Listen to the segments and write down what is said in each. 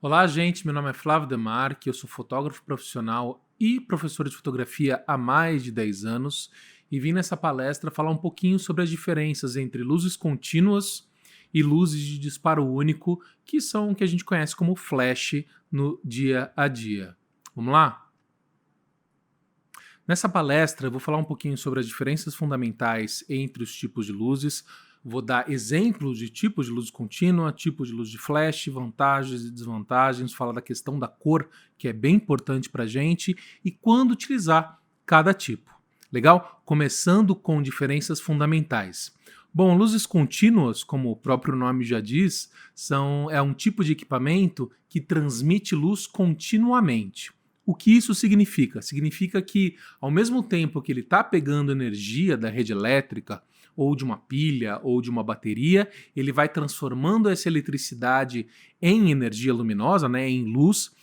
Olá, gente. Meu nome é Flávio Demarque, eu sou fotógrafo profissional e professor de fotografia há mais de 10 anos e vim nessa palestra falar um pouquinho sobre as diferenças entre luzes contínuas e luzes de disparo único, que são o que a gente conhece como flash no dia a dia. Vamos lá? Nessa palestra, eu vou falar um pouquinho sobre as diferenças fundamentais entre os tipos de luzes, vou dar exemplos de tipos de luz contínua, tipos de luz de flash, vantagens e desvantagens, falar da questão da cor, que é bem importante para a gente, e quando utilizar cada tipo. Legal? Começando com diferenças fundamentais. Bom, luzes contínuas, como o próprio nome já diz, é um tipo de equipamento que transmite luz continuamente. O que isso significa? Significa que, ao mesmo tempo que ele está pegando energia da rede elétrica, ou de uma pilha, ou de uma bateria, ele vai transformando essa eletricidade em energia luminosa, né, em luz,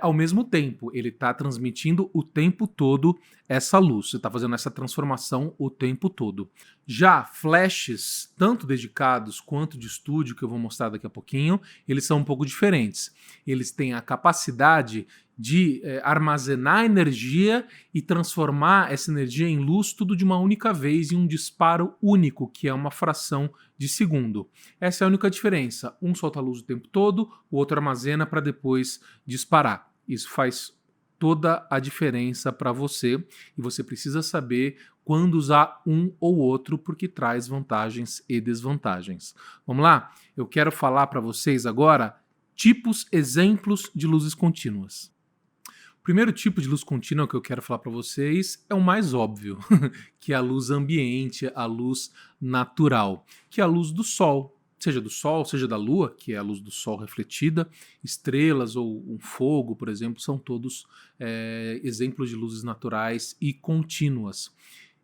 ao mesmo tempo. Ele está transmitindo o tempo todo essa luz. Você está fazendo essa transformação o tempo todo. Já flashes, tanto dedicados quanto de estúdio, que eu vou mostrar daqui a pouquinho, eles são um pouco diferentes. Eles têm a capacidade de armazenar energia e transformar essa energia em luz tudo de uma única vez em um disparo único, que é uma fração de segundo. Essa é a única diferença. Um solta a luz o tempo todo, o outro armazena para depois disparar. Isso faz toda a diferença para você e você precisa saber quando usar um ou outro, porque traz vantagens e desvantagens. Vamos lá? Eu quero falar para vocês agora exemplos de luzes contínuas. O primeiro tipo de luz contínua que eu quero falar para vocês é o mais óbvio, que é a luz ambiente, a luz natural, que é a luz do sol, seja da lua, que é a luz do sol refletida, estrelas ou um fogo, por exemplo, são todos exemplos de luzes naturais e contínuas.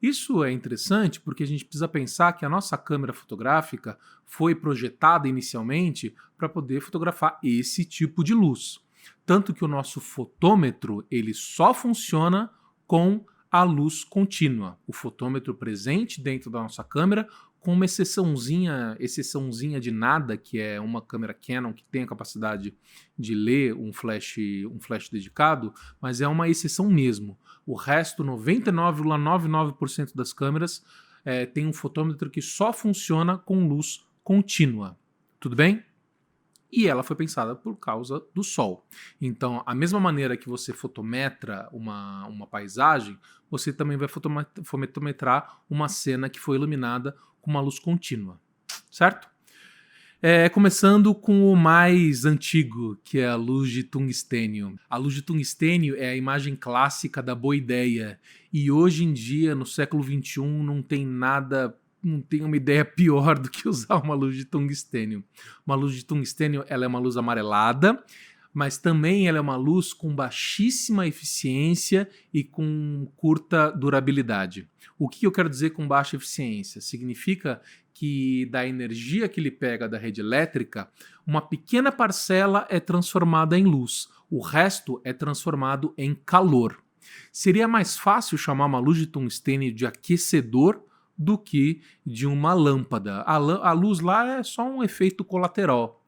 Isso é interessante porque a gente precisa pensar que a nossa câmera fotográfica foi projetada inicialmente para poder fotografar esse tipo de luz. Tanto que o nosso fotômetro ele só funciona com a luz contínua. O fotômetro presente dentro da nossa câmera, com uma exceçãozinha de nada, que é uma câmera Canon que tem a capacidade de ler um flash dedicado, mas é uma exceção mesmo. O resto, 99,99% das câmeras, tem um fotômetro que só funciona com luz contínua. Tudo bem? E ela foi pensada por causa do sol. Então, a mesma maneira que você fotometra uma paisagem, você também vai fotometrar uma cena que foi iluminada com uma luz contínua, certo? Começando com o mais antigo, que é a luz de tungstênio. A luz de tungstênio é a imagem clássica da boa ideia. E hoje em dia, no século XXI, não tem uma ideia pior do que usar uma luz de tungstênio. Uma luz de tungstênio ela é uma luz amarelada, mas também ela é uma luz com baixíssima eficiência e com curta durabilidade. O que eu quero dizer com baixa eficiência? Significa que da energia que ele pega da rede elétrica, uma pequena parcela é transformada em luz, o resto é transformado em calor. Seria mais fácil chamar uma luz de tungstênio de aquecedor do que de uma lâmpada. A luz lá é só um efeito colateral,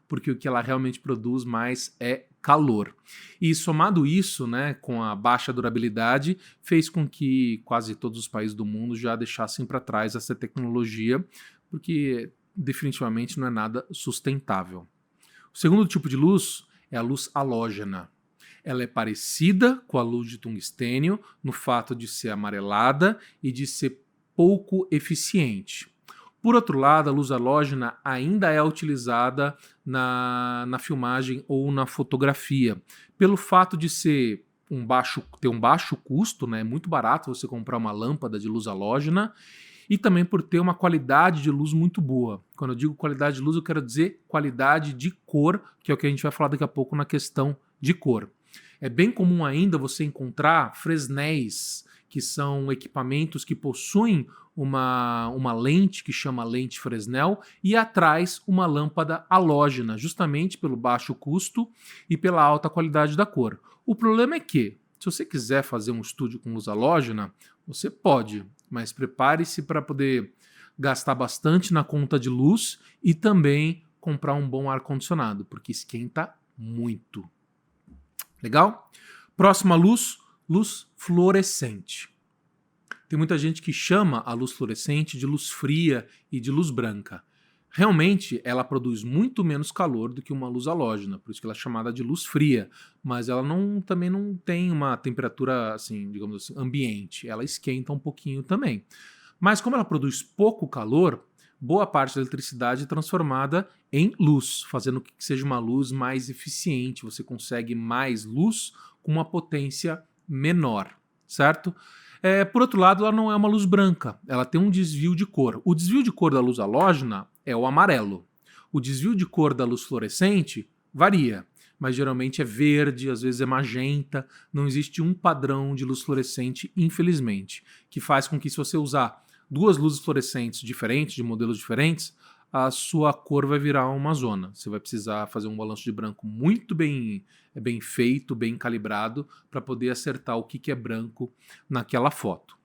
porque o que ela realmente produz mais é calor. E somado isso, né, com a baixa durabilidade, fez com que quase todos os países do mundo já deixassem para trás essa tecnologia, porque definitivamente não é nada sustentável. O segundo tipo de luz é a luz halógena. Ela é parecida com a luz de tungstênio no fato de ser amarelada e de ser pouco eficiente. Por outro lado, a luz halógena ainda é utilizada na filmagem ou na fotografia, pelo fato de ter um baixo custo, né? É muito barato você comprar uma lâmpada de luz halógena, e também por ter uma qualidade de luz muito boa. Quando eu digo qualidade de luz, eu quero dizer qualidade de cor, que é o que a gente vai falar daqui a pouco na questão de cor. É bem comum ainda você encontrar Fresnéis, que são equipamentos que possuem uma lente que chama lente Fresnel e atrás uma lâmpada halógena, justamente pelo baixo custo e pela alta qualidade da cor. O problema é que, se você quiser fazer um estúdio com luz halógena, você pode, mas prepare-se para poder gastar bastante na conta de luz e também comprar um bom ar-condicionado, porque esquenta muito. Legal? Próxima luz, luz fluorescente. Tem muita gente que chama a luz fluorescente de luz fria e de luz branca. Realmente, ela produz muito menos calor do que uma luz halógena, por isso que ela é chamada de luz fria, mas ela também não tem uma temperatura, assim, digamos assim, ambiente, ela esquenta um pouquinho também. Mas como ela produz pouco calor, boa parte da eletricidade é transformada em luz, fazendo com que seja uma luz mais eficiente, você consegue mais luz com uma potência menor, certo? Por outro lado, ela não é uma luz branca, ela tem um desvio de cor. O desvio de cor da luz halógena é o amarelo. O desvio de cor da luz fluorescente varia, mas geralmente é verde, às vezes é magenta. Não existe um padrão de luz fluorescente, infelizmente, que faz com que, se você usar duas luzes fluorescentes diferentes, de modelos diferentes, a sua cor vai virar uma zona. Você vai precisar fazer um balanço de branco muito bem feito, bem calibrado, para poder acertar o que é branco naquela foto.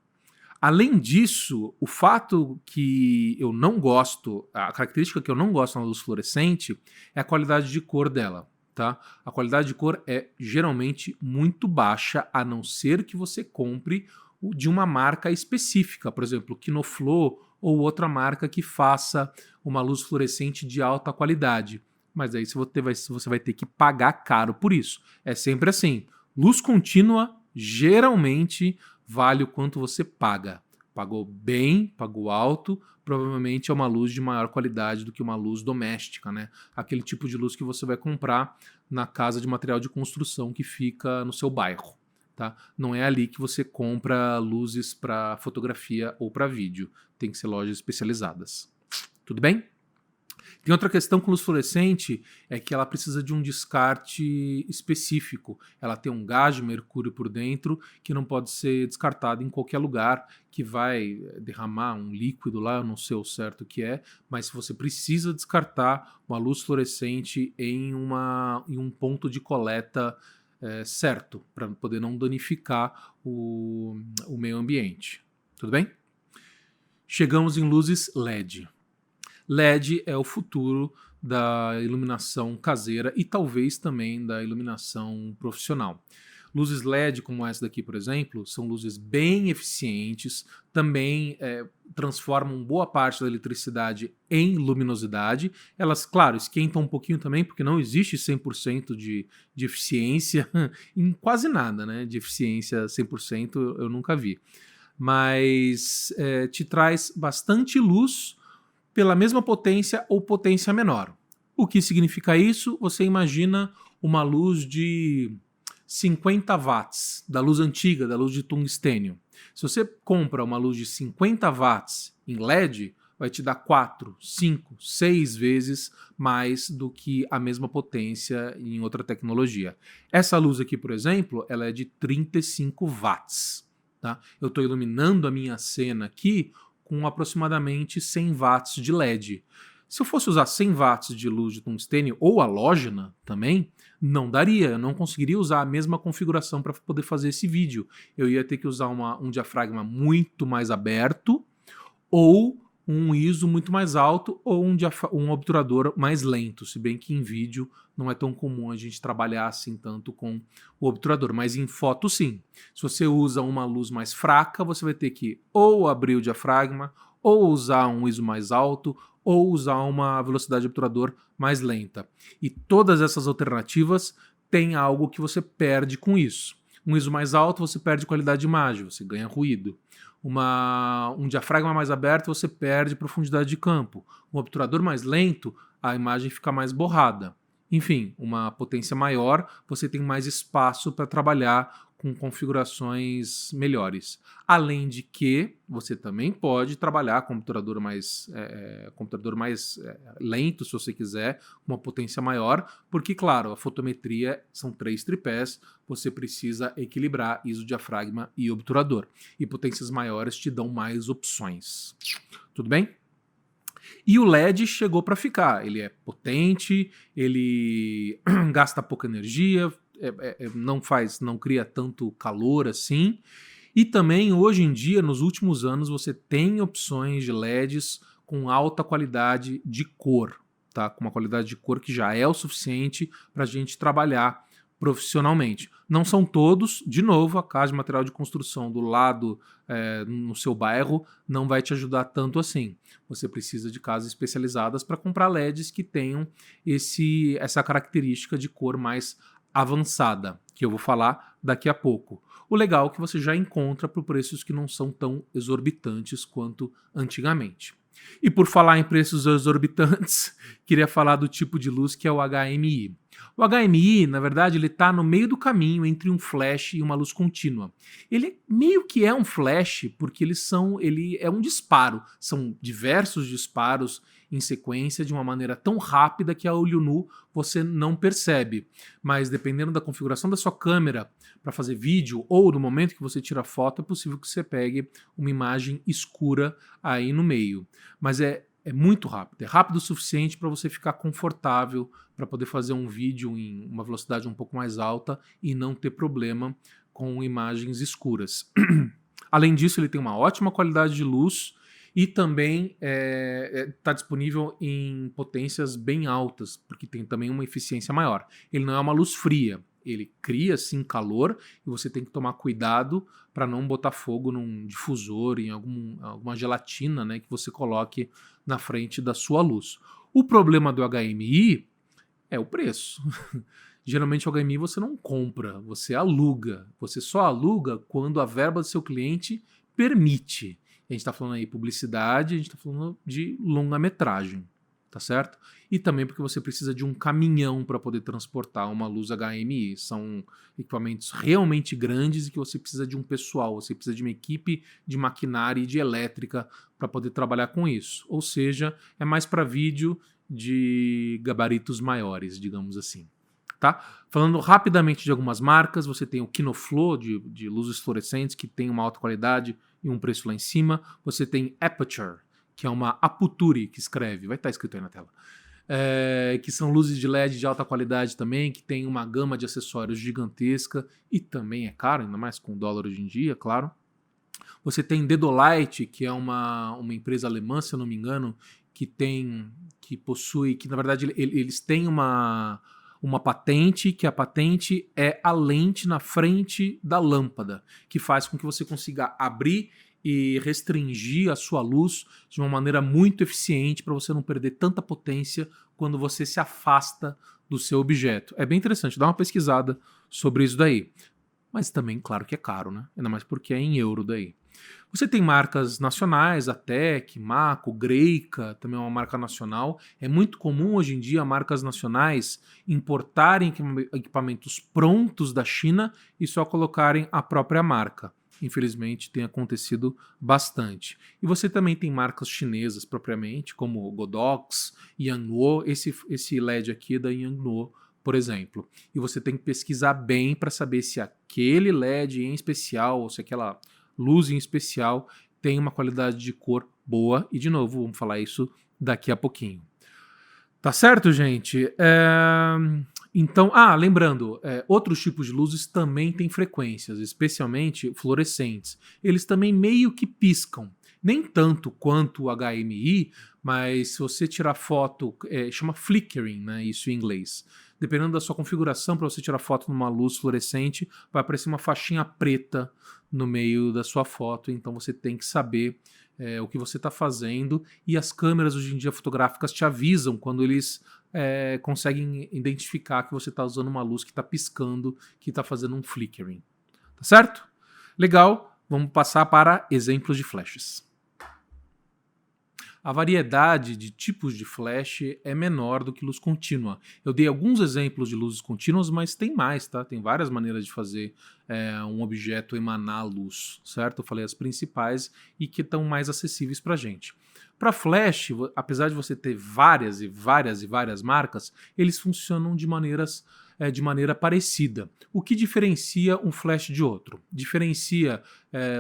Além disso, o fato que eu não gosto, a característica que eu não gosto na luz fluorescente é a qualidade de cor dela. Tá? A qualidade de cor é geralmente muito baixa, a não ser que você compre de uma marca específica, por exemplo, Kinoflo ou outra marca que faça uma luz fluorescente de alta qualidade. Mas aí você vai ter que pagar caro por isso. É sempre assim. Luz contínua geralmente vale o quanto você paga. Pagou bem, pagou alto, provavelmente é uma luz de maior qualidade do que uma luz doméstica, né? Aquele tipo de luz que você vai comprar na casa de material de construção que fica no seu bairro. Tá? Não é ali que você compra luzes para fotografia ou para vídeo. Tem que ser lojas especializadas. Tudo bem? Tem outra questão com luz fluorescente, é que ela precisa de um descarte específico. Ela tem um gás de mercúrio por dentro que não pode ser descartado em qualquer lugar, que vai derramar um líquido lá, eu não sei o certo o que é, mas você precisa descartar uma luz fluorescente em um ponto de coleta certo, para poder não danificar o meio ambiente. Tudo bem? Chegamos em luzes LED. LED é o futuro da iluminação caseira e talvez também da iluminação profissional. Luzes LED como essa daqui, por exemplo, são luzes bem eficientes, também transformam boa parte da eletricidade em luminosidade. Elas, claro, esquentam um pouquinho também, porque não existe 100% de eficiência em quase nada, né? De eficiência 100% eu nunca vi. Mas te traz bastante luz pela mesma potência ou potência menor. O que significa isso? Você imagina uma luz de 50 watts, da luz antiga, da luz de tungstênio. Se você compra uma luz de 50 watts em LED, vai te dar 4, 5, 6 vezes mais do que a mesma potência em outra tecnologia. Essa luz aqui, por exemplo, ela é de 35 watts. Tá? Eu estou iluminando a minha cena aqui com aproximadamente 100 watts de LED. Se eu fosse usar 100 watts de luz de tungstênio ou halógena também, não daria, eu não conseguiria usar a mesma configuração para poder fazer esse vídeo. Eu ia ter que usar um diafragma muito mais aberto ou um ISO muito mais alto ou um obturador mais lento, se bem que em vídeo não é tão comum a gente trabalhar assim tanto com o obturador, mas em foto sim. Se você usa uma luz mais fraca, você vai ter que ou abrir o diafragma, ou usar um ISO mais alto, ou usar uma velocidade de obturador mais lenta. E todas essas alternativas têm algo que você perde com isso. Um ISO mais alto, você perde qualidade de imagem, você ganha ruído. Um diafragma mais aberto, você perde profundidade de campo. Um obturador mais lento, a imagem fica mais borrada. Enfim, uma potência maior, você tem mais espaço para trabalhar com configurações melhores. Além de que você também pode trabalhar com computador mais lento, se você quiser, com uma potência maior, porque, claro, a fotometria são 3 tripés, você precisa equilibrar ISO, diafragma e obturador. E potências maiores te dão mais opções. Tudo bem? E o LED chegou para ficar. Ele é potente, ele gasta pouca energia, não cria tanto calor assim. E também, hoje em dia, nos últimos anos, você tem opções de LEDs com alta qualidade de cor. tá? Com uma qualidade de cor que já é o suficiente para a gente trabalhar profissionalmente. Não são todos, de novo, a casa de material de construção do lado no seu bairro não vai te ajudar tanto assim. Você precisa de casas especializadas para comprar LEDs que tenham essa característica de cor mais avançada, que eu vou falar daqui a pouco. O legal é que você já encontra por preços que não são tão exorbitantes quanto antigamente. E por falar em preços exorbitantes, queria falar do tipo de luz que é o HMI. O HMI, na verdade, ele está no meio do caminho entre um flash e uma luz contínua. Ele meio que é um flash porque ele é um disparo. São diversos disparos em sequência de uma maneira tão rápida que a olho nu você não percebe. Mas dependendo da configuração da sua câmera para fazer vídeo ou no momento que você tira a foto, é possível que você pegue uma imagem escura aí no meio. Mas é muito rápido, é rápido o suficiente para você ficar confortável para poder fazer um vídeo em uma velocidade um pouco mais alta e não ter problema com imagens escuras. Além disso, ele tem uma ótima qualidade de luz e também está disponível em potências bem altas, porque tem também uma eficiência maior. Ele não é uma luz fria, ele cria sim calor e você tem que tomar cuidado para não botar fogo num difusor, em alguma gelatina, né, que você coloque na frente da sua luz. O problema do HMI é o preço. Geralmente o HMI você não compra, você aluga. Você só aluga quando a verba do seu cliente permite. A gente está falando aí publicidade, a gente está falando de longa-metragem, tá certo? E também porque você precisa de um caminhão para poder transportar uma luz HMI. São equipamentos realmente grandes e que você precisa de um pessoal, você precisa de uma equipe de maquinária e de elétrica para poder trabalhar com isso. Ou seja, é mais para vídeo de gabaritos maiores, digamos assim. Tá? Falando rapidamente de algumas marcas, você tem o Kinoflow de luzes fluorescentes que tem uma alta qualidade e um preço lá em cima. Você tem Aputure, que é uma Aputure que escreve, vai estar escrito aí na tela, que são luzes de LED de alta qualidade também, que tem uma gama de acessórios gigantesca e também é caro, ainda mais com o dólar hoje em dia, claro. Você tem Dedolight, que é uma empresa alemã, se eu não me engano, que possui, que na verdade eles têm uma patente, que a patente é a lente na frente da lâmpada, que faz com que você consiga abrir e restringir a sua luz de uma maneira muito eficiente para você não perder tanta potência quando você se afasta do seu objeto. É bem interessante, dá uma pesquisada sobre isso daí. Mas também, claro que é caro, né? Ainda mais porque é em euro daí. Você tem marcas nacionais, a Tec, Maco, Greica, também é uma marca nacional. É muito comum hoje em dia marcas nacionais importarem equipamentos prontos da China e só colocarem a própria marca. Infelizmente tem acontecido bastante. E você também tem marcas chinesas propriamente, como Godox, Yangnuo. Esse LED aqui é da Yangnuo, por exemplo. E você tem que pesquisar bem para saber se aquele LED em especial, ou se aquela luz em especial tem uma qualidade de cor boa. E de novo, vamos falar isso daqui a pouquinho. Tá certo, gente? Então, lembrando, outros tipos de luzes também têm frequências, especialmente fluorescentes. Eles também meio que piscam. Nem tanto quanto o HMI, mas se você tirar foto, chama flickering, né, isso em inglês. Dependendo da sua configuração, para você tirar foto numa luz fluorescente, vai aparecer uma faixinha preta no meio da sua foto, então você tem que saber o que você está fazendo, e as câmeras hoje em dia fotográficas te avisam quando eles conseguem identificar que você está usando uma luz que está piscando, que está fazendo um flickering. Tá certo? Legal, vamos passar para exemplos de flashes. A variedade de tipos de flash é menor do que luz contínua. Eu dei alguns exemplos de luzes contínuas, mas tem mais, tá? Tem várias maneiras de fazer um objeto emanar luz, certo? Eu falei as principais e que estão mais acessíveis para a gente. Para flash, apesar de você ter várias e várias marcas, eles funcionam de maneira parecida. O que diferencia um flash de outro? Diferencia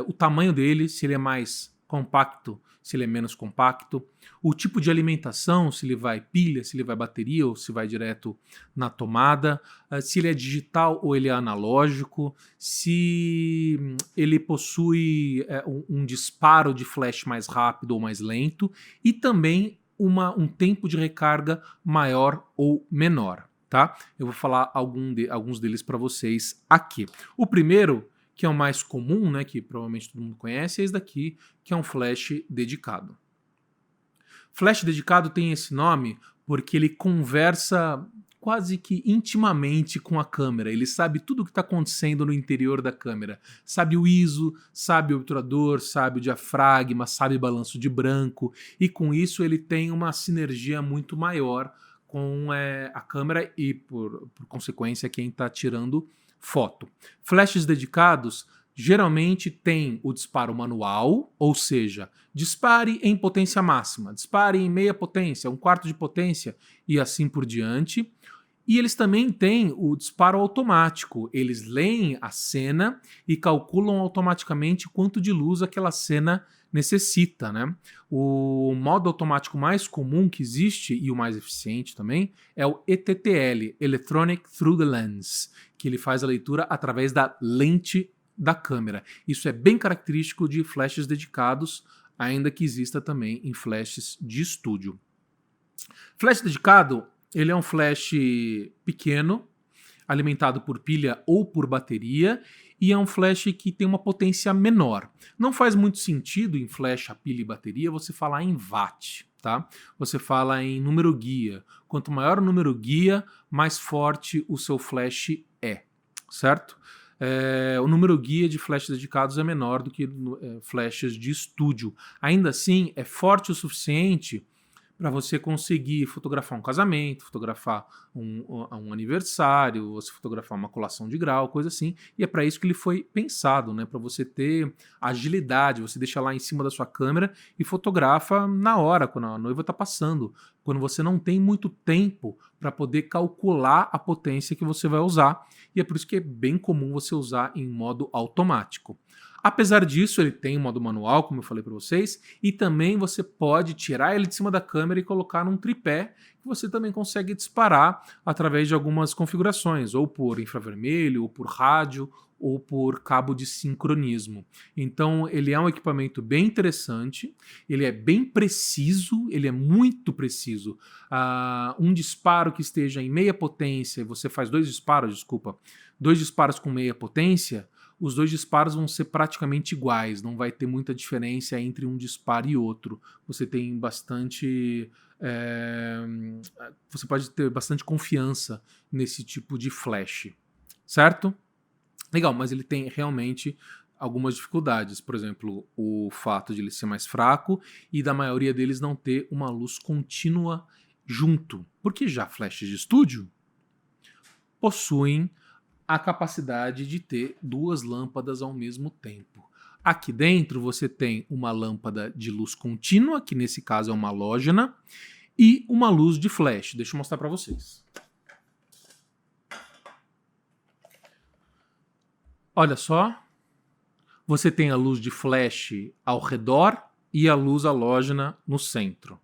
o tamanho dele, se ele é mais compacto, se ele é menos compacto, o tipo de alimentação, se ele vai pilha, se ele vai bateria ou se vai direto na tomada, se ele é digital ou ele é analógico, se ele possui um disparo de flash mais rápido ou mais lento, e também um tempo de recarga maior ou menor, tá? Eu vou falar alguns deles para vocês aqui. O primeiro, que é o mais comum, né, que provavelmente todo mundo conhece, é esse daqui, que é um flash dedicado. Flash dedicado tem esse nome porque ele conversa quase que intimamente com a câmera. Ele sabe tudo o que está acontecendo no interior da câmera. Sabe o ISO, sabe o obturador, sabe o diafragma, sabe o balanço de branco. E com isso ele tem uma sinergia muito maior com a câmera e, por consequência, quem está tirando foto. Flashes dedicados geralmente tem o disparo manual, ou seja, dispare em potência máxima, dispare em meia potência, 1/4 de potência e assim por diante. E eles também têm o disparo automático. Eles leem a cena e calculam automaticamente quanto de luz aquela cena necessita, né? O modo automático mais comum que existe e o mais eficiente também é o ETTL, Electronic Through the Lens, que ele faz a leitura através da lente da câmera. Isso é bem característico de flashes dedicados, ainda que exista também em flashes de estúdio. Flash dedicado, ele é um flash pequeno, alimentado por pilha ou por bateria, e é um flash que tem uma potência menor. Não faz muito sentido em flash a pilha e bateria você falar em watt, tá? Você fala em número guia. Quanto maior o número guia, mais forte o seu flash é, certo? O número guia de flashes dedicados é menor do que flashes de estúdio. Ainda assim, é forte o suficiente para você conseguir fotografar um casamento, fotografar um aniversário, você fotografar uma colação de grau, coisa assim. E é para isso que ele foi pensado, né? Para você ter agilidade, você deixa lá em cima da sua câmera e fotografa na hora, quando a noiva está passando, quando você não tem muito tempo para poder calcular a potência que você vai usar. E é por isso que é bem comum você usar em modo automático. Apesar disso, ele tem um modo manual, como eu falei para vocês, e também você pode tirar ele de cima da câmera e colocar num tripé, que você também consegue disparar através de algumas configurações, ou por infravermelho, ou por rádio, ou por cabo de sincronismo. Então, ele é um equipamento bem interessante, ele é bem preciso, ele é muito preciso. Um disparo que esteja em meia potência, você faz dois disparos com meia potência, os dois disparos vão ser praticamente iguais, não vai ter muita diferença entre um disparo e outro. Você tem bastante. Você pode ter bastante confiança nesse tipo de flash, certo? Legal, mas ele tem realmente algumas dificuldades. Por exemplo, o fato de ele ser mais fraco e da maioria deles não ter uma luz contínua junto. Porque já flashes de estúdio possuem a capacidade de ter duas lâmpadas ao mesmo tempo. Aqui dentro você tem uma lâmpada de luz contínua, que nesse caso é uma halógena, e uma luz de flash. Deixa eu mostrar para vocês. Olha só, você tem a luz de flash ao redor e a luz halógena no centro.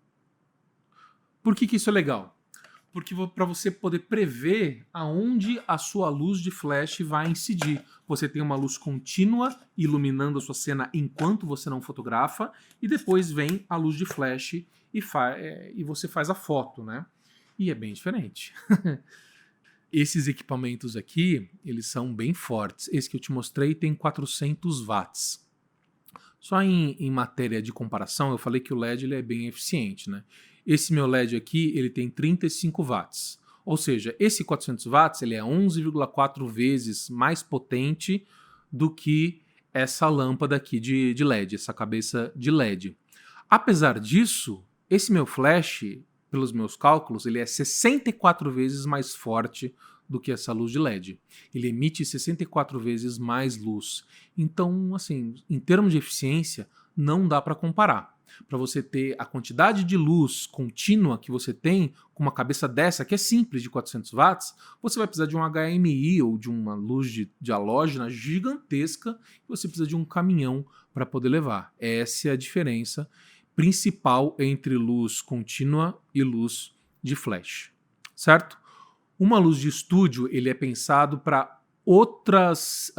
Por que isso é legal? Porque para você poder prever aonde a sua luz de flash vai incidir. Você tem uma luz contínua iluminando a sua cena enquanto você não fotografa, e depois vem a luz de flash e você faz a foto, né? E é bem diferente. Esses equipamentos aqui, eles são bem fortes. Esse que eu te mostrei tem 400 watts. Só em matéria de comparação, eu falei que o LED ele é bem eficiente, né? Esse meu LED aqui, ele tem 35 watts. Ou seja, esse 400 watts ele é 11,4 vezes mais potente do que essa lâmpada aqui de LED, essa cabeça de LED. Apesar disso, esse meu flash, pelos meus cálculos, ele é 64 vezes mais forte do que essa luz de LED. Ele emite 64 vezes mais luz. Então, assim, em termos de eficiência, não dá para comparar. Para você ter a quantidade de luz contínua que você tem com uma cabeça dessa, que é simples, de 400 watts, você vai precisar de um HMI ou de uma luz de halógena gigantesca, e você precisa de um caminhão para poder levar. Essa é a diferença principal entre luz contínua e luz de flash, certo? Uma luz de estúdio ele é pensado para outros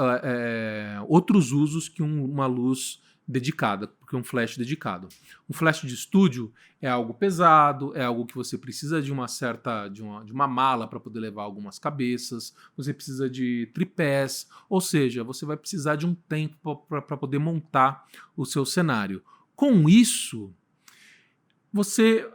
usos que uma luz dedicada, porque um flash dedicado. Um flash de estúdio é algo pesado, é algo que você precisa de uma mala para poder levar algumas cabeças, você precisa de tripés, ou seja, você vai precisar de um tempo para poder montar o seu cenário. Com isso, você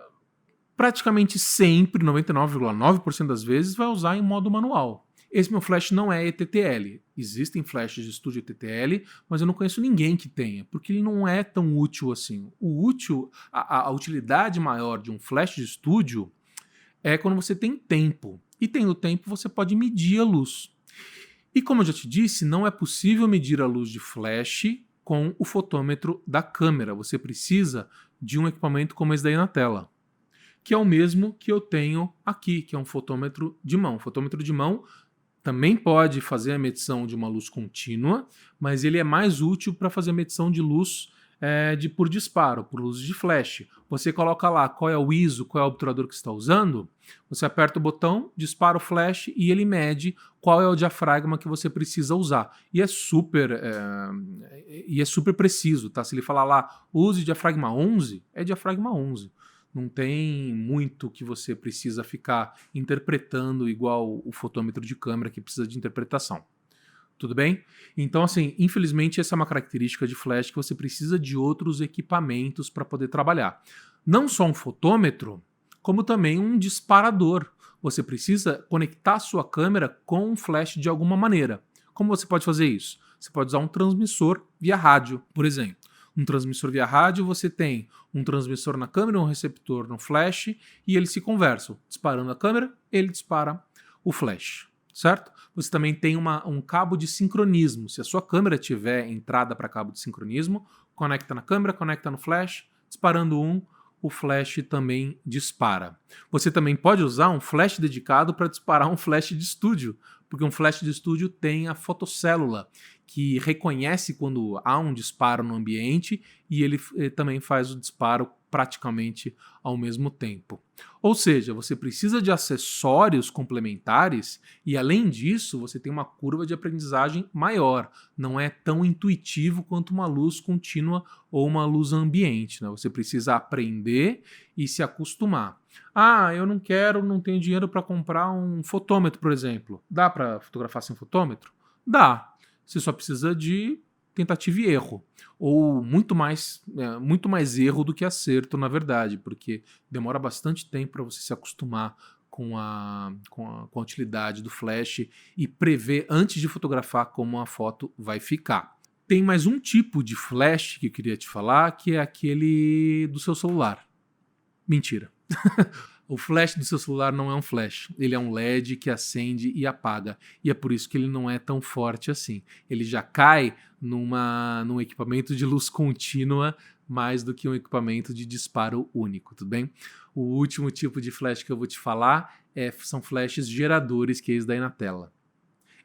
praticamente sempre, 99,9% das vezes, vai usar em modo manual. Esse meu flash não é ETTL. Existem flashes de estúdio ETTL, mas eu não conheço ninguém que tenha, porque ele não é tão útil assim. A utilidade maior de um flash de estúdio é quando você tem tempo. E tendo tempo, você pode medir a luz. E como eu já te disse, não é possível medir a luz de flash com o fotômetro da câmera. Você precisa de um equipamento como esse daí na tela, que é o mesmo que eu tenho aqui, que é um fotômetro de mão. O fotômetro de mão também pode fazer a medição de uma luz contínua, mas ele é mais útil para fazer a medição de luz por disparo, por luz de flash. Você coloca lá qual é o ISO, qual é o obturador que você está usando, você aperta o botão, dispara o flash e ele mede qual é o diafragma que você precisa usar. E é super preciso, tá? Se ele falar lá, use diafragma 11, é diafragma 11. Não tem muito que você precisa ficar interpretando igual o fotômetro de câmera que precisa de interpretação. Tudo bem? Então, assim, infelizmente essa é uma característica de flash que você precisa de outros equipamentos para poder trabalhar. Não só um fotômetro, como também um disparador. Você precisa conectar a sua câmera com um flash de alguma maneira. Como você pode fazer isso? Você pode usar um transmissor via rádio, por exemplo. Um transmissor via rádio, você tem um transmissor na câmera, um receptor no flash, e eles se conversam. Disparando a câmera, ele dispara o flash, certo? Você também tem um cabo de sincronismo. Se a sua câmera tiver entrada para cabo de sincronismo, conecta na câmera, conecta no flash, disparando o flash também dispara. Você também pode usar um flash dedicado para disparar um flash de estúdio, porque um flash de estúdio tem a fotocélula, que reconhece quando há um disparo no ambiente e ele também faz o disparo praticamente ao mesmo tempo. Ou seja, você precisa de acessórios complementares e, além disso, você tem uma curva de aprendizagem maior. Não é tão intuitivo quanto uma luz contínua ou uma luz ambiente, né? Você precisa aprender e se acostumar. Eu não tenho dinheiro para comprar um fotômetro, por exemplo. Dá para fotografar sem fotômetro? Dá. Você só precisa de tentativa e erro. Ou muito mais erro do que acerto, na verdade, porque demora bastante tempo para você se acostumar com a utilidade do flash e prever antes de fotografar como a foto vai ficar. Tem mais um tipo de flash que eu queria te falar, que é aquele do seu celular. Mentira. O flash do seu celular não é um flash, ele é um LED que acende e apaga, e é por isso que ele não é tão forte assim. Ele já cai num equipamento de luz contínua mais do que um equipamento de disparo único, tudo bem? O último tipo de flash que eu vou te falar são flashes geradores, que é esse daí na tela.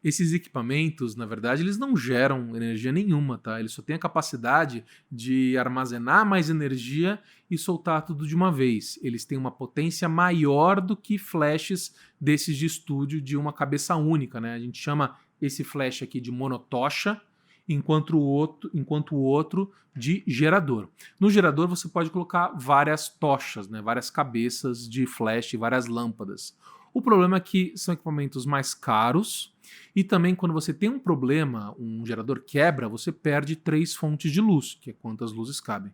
Esses equipamentos, na verdade, eles não geram energia nenhuma, tá? Eles só têm a capacidade de armazenar mais energia e soltar tudo de uma vez. Eles têm uma potência maior do que flashes desses de estúdio de uma cabeça única, né? A gente chama esse flash aqui de monotocha, enquanto o outro de gerador. No gerador você pode colocar várias tochas, né? Várias cabeças de flash, várias lâmpadas. O problema é que são equipamentos mais caros e também quando você tem um problema, um gerador quebra, você perde 3 fontes de luz, que é quantas luzes cabem.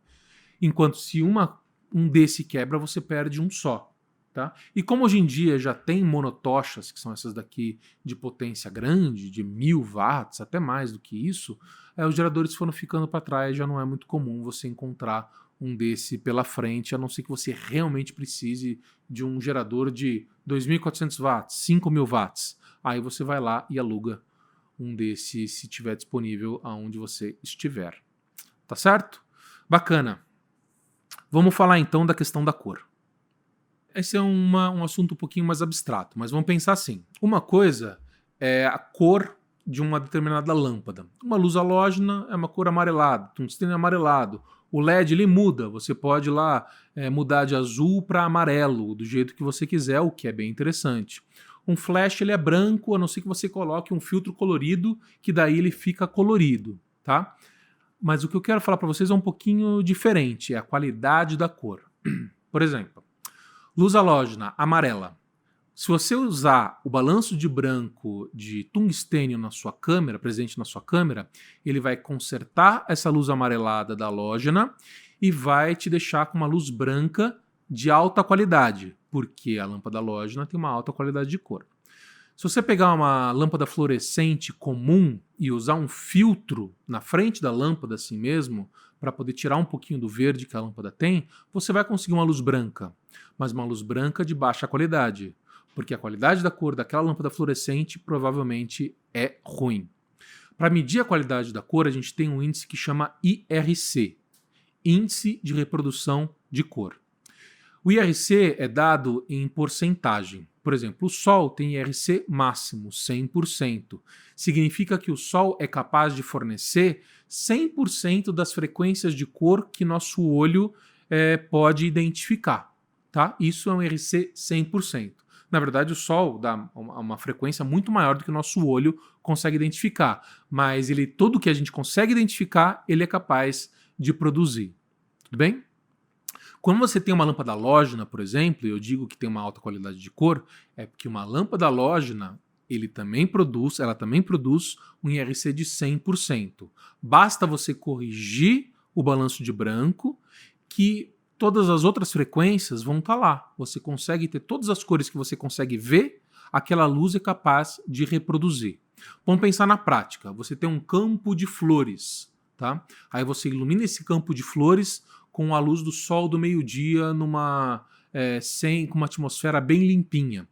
Enquanto se um desse quebra, você perde um só. Tá? E como hoje em dia já tem monotochas, que são essas daqui de potência grande, de 1000 watts, até mais do que isso, os geradores foram ficando para trás, já não é muito comum você encontrar um desse pela frente, a não ser que você realmente precise de um gerador de 2.400 watts, 5.000 watts. Aí você vai lá e aluga um desse se tiver disponível aonde você estiver. Tá certo? Bacana. Vamos falar então da questão da cor. Esse é um assunto um pouquinho mais abstrato, mas vamos pensar assim. Uma coisa é a cor de uma determinada lâmpada. Uma luz halógena é uma cor amarelada, tungstênio amarelado. O LED ele muda, você pode lá mudar de azul para amarelo, do jeito que você quiser, o que é bem interessante. Um flash ele é branco, a não ser que você coloque um filtro colorido, que daí ele fica colorido, tá? Mas o que eu quero falar para vocês é um pouquinho diferente, é a qualidade da cor. Por exemplo, luz halógena amarela. Se você usar o balanço de branco de tungstênio na sua câmera, presente na sua câmera, ele vai consertar essa luz amarelada da halógena e vai te deixar com uma luz branca de alta qualidade, porque a lâmpada halógena tem uma alta qualidade de cor. Se você pegar uma lâmpada fluorescente comum e usar um filtro na frente da lâmpada assim mesmo, para poder tirar um pouquinho do verde que a lâmpada tem, você vai conseguir uma luz branca, mas uma luz branca de baixa qualidade, porque a qualidade da cor daquela lâmpada fluorescente provavelmente é ruim. Para medir a qualidade da cor, a gente tem um índice que chama IRC, Índice de Reprodução de Cor. O IRC é dado em porcentagem. Por exemplo, o Sol tem IRC máximo, 100%. Significa que o Sol é capaz de fornecer 100% das frequências de cor que nosso olho pode identificar. Tá? Isso é um IRC 100%. Na verdade, o Sol dá uma frequência muito maior do que o nosso olho consegue identificar. Mas todo que a gente consegue identificar, ele é capaz de produzir. Tudo bem? Quando você tem uma lâmpada halógena, por exemplo, e eu digo que tem uma alta qualidade de cor, é porque uma lâmpada halógena ela também produz um IRC de 100%. Basta você corrigir o balanço de branco que todas as outras frequências vão estar lá. Você consegue ter todas as cores que você consegue ver, aquela luz é capaz de reproduzir. Vamos pensar na prática. Você tem um campo de flores, tá? Aí você ilumina esse campo de flores com a luz do sol do meio-dia com uma atmosfera bem limpinha.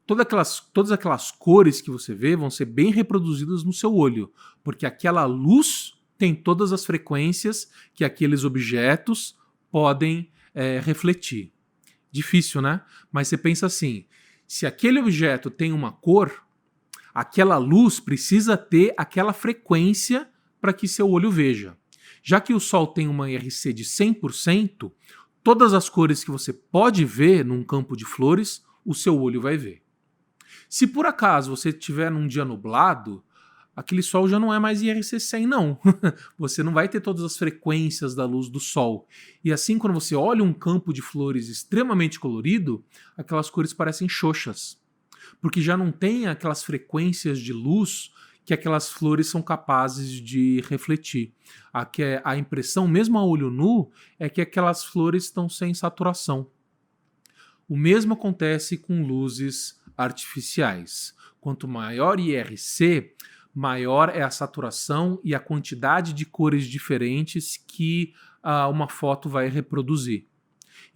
Todas aquelas cores que você vê vão ser bem reproduzidas no seu olho, porque aquela luz tem todas as frequências que aqueles objetos podem refletir. Difícil, né? Mas você pensa assim, se aquele objeto tem uma cor, aquela luz precisa ter aquela frequência para que seu olho veja. Já que o Sol tem uma IRC de 100%, todas as cores que você pode ver num campo de flores, o seu olho vai ver. Se por acaso você estiver num dia nublado, aquele Sol já não é mais IRC 100, não. Você não vai ter todas as frequências da luz do Sol. E assim, quando você olha um campo de flores extremamente colorido, aquelas cores parecem xoxas, porque já não tem aquelas frequências de luz que aquelas flores são capazes de refletir. A impressão, mesmo a olho nu, é que aquelas flores estão sem saturação. O mesmo acontece com luzes artificiais. Quanto maior IRC, maior é a saturação e a quantidade de cores diferentes que uma foto vai reproduzir.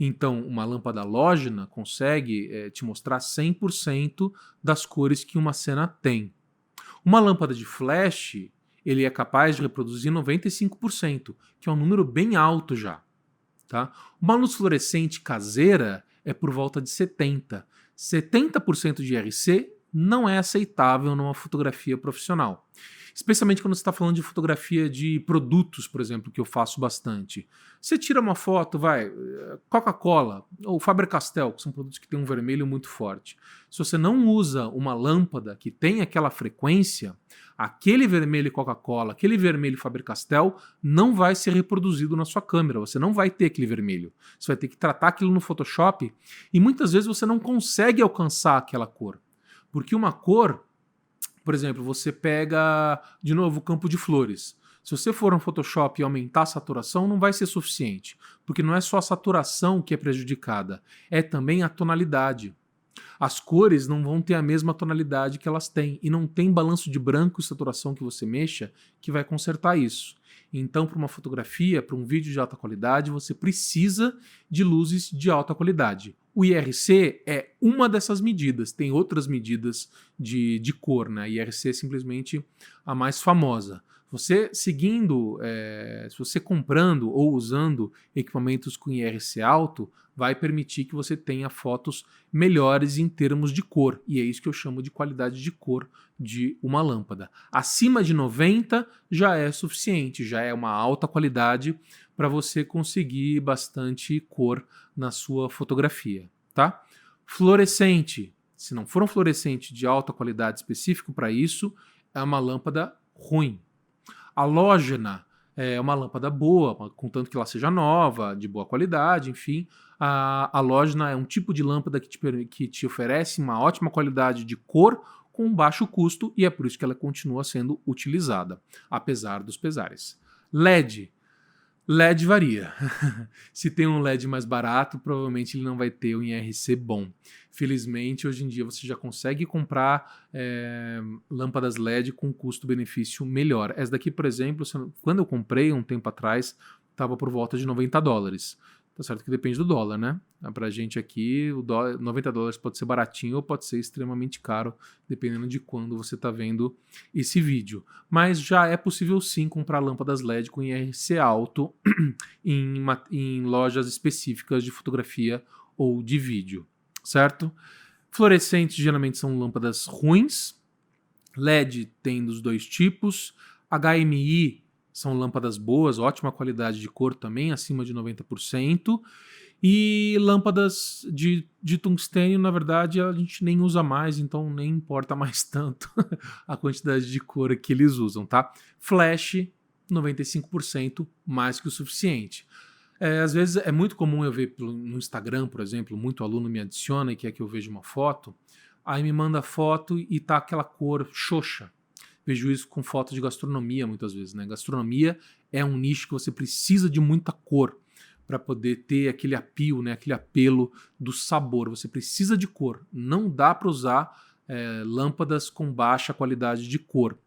Então, uma lâmpada halógena consegue te mostrar 100% das cores que uma cena tem. Uma lâmpada de flash, ele é capaz de reproduzir 95%, que é um número bem alto já. Tá? Uma luz fluorescente caseira é por volta de 70%. 70% de IRC não é aceitável numa fotografia profissional. Especialmente quando você está falando de fotografia de produtos, por exemplo, que eu faço bastante. Você tira uma foto, Coca-Cola ou Faber-Castell, que são produtos que têm um vermelho muito forte. Se você não usa uma lâmpada que tem aquela frequência, aquele vermelho Coca-Cola, aquele vermelho Faber-Castell não vai ser reproduzido na sua câmera. Você não vai ter aquele vermelho. Você vai ter que tratar aquilo no Photoshop e muitas vezes você não consegue alcançar aquela cor. Porque uma cor, por exemplo, você pega, de novo, o campo de flores. Se você for no Photoshop e aumentar a saturação, não vai ser suficiente, porque não é só a saturação que é prejudicada, é também a tonalidade. As cores não vão ter a mesma tonalidade que elas têm, e não tem balanço de branco e saturação que você mexa que vai consertar isso. Então, para uma fotografia, para um vídeo de alta qualidade, você precisa de luzes de alta qualidade. O IRC é uma dessas medidas, tem outras medidas de cor, né? IRC é simplesmente a mais famosa. Se você comprando ou usando equipamentos com IRC alto, vai permitir que você tenha fotos melhores em termos de cor, e é isso que eu chamo de qualidade de cor de uma lâmpada. Acima de 90 já é suficiente, já é uma alta qualidade para você conseguir bastante cor na sua fotografia, tá? Fluorescente, se não for um fluorescente de alta qualidade específico para isso, é uma lâmpada ruim. Halógena é uma lâmpada boa, contanto que ela seja nova, de boa qualidade, enfim. A Logina é um tipo de lâmpada que te oferece uma ótima qualidade de cor com baixo custo e é por isso que ela continua sendo utilizada, apesar dos pesares. LED. LED varia. Se tem um LED mais barato, provavelmente ele não vai ter um IRC bom. Felizmente, hoje em dia você já consegue comprar lâmpadas LED com custo-benefício melhor. Essa daqui, por exemplo, quando eu comprei um tempo atrás, estava por volta de $90. Tá certo que depende do dólar, né? Pra gente aqui, o dólar, $90 pode ser baratinho ou pode ser extremamente caro, dependendo de quando você está vendo esse vídeo. Mas já é possível sim comprar lâmpadas LED com IRC alto em lojas específicas de fotografia ou de vídeo, certo? Fluorescentes geralmente são lâmpadas ruins. LED tem dos dois tipos. HMI são lâmpadas boas, ótima qualidade de cor também, acima de 90%. E lâmpadas de tungstênio, na verdade, a gente nem usa mais, então nem importa mais tanto a quantidade de cor que eles usam, tá? Flash, 95%, mais que o suficiente. Às vezes é muito comum eu ver no Instagram, por exemplo, muito aluno me adiciona e quer que eu veja uma foto, aí me manda foto e tá aquela cor xoxa. Vejo isso com foto de gastronomia muitas vezes, né? Gastronomia é um nicho que você precisa de muita cor para poder ter aquele appeal, né? Aquele apelo do sabor. Você precisa de cor. Não dá para usar lâmpadas com baixa qualidade de cor.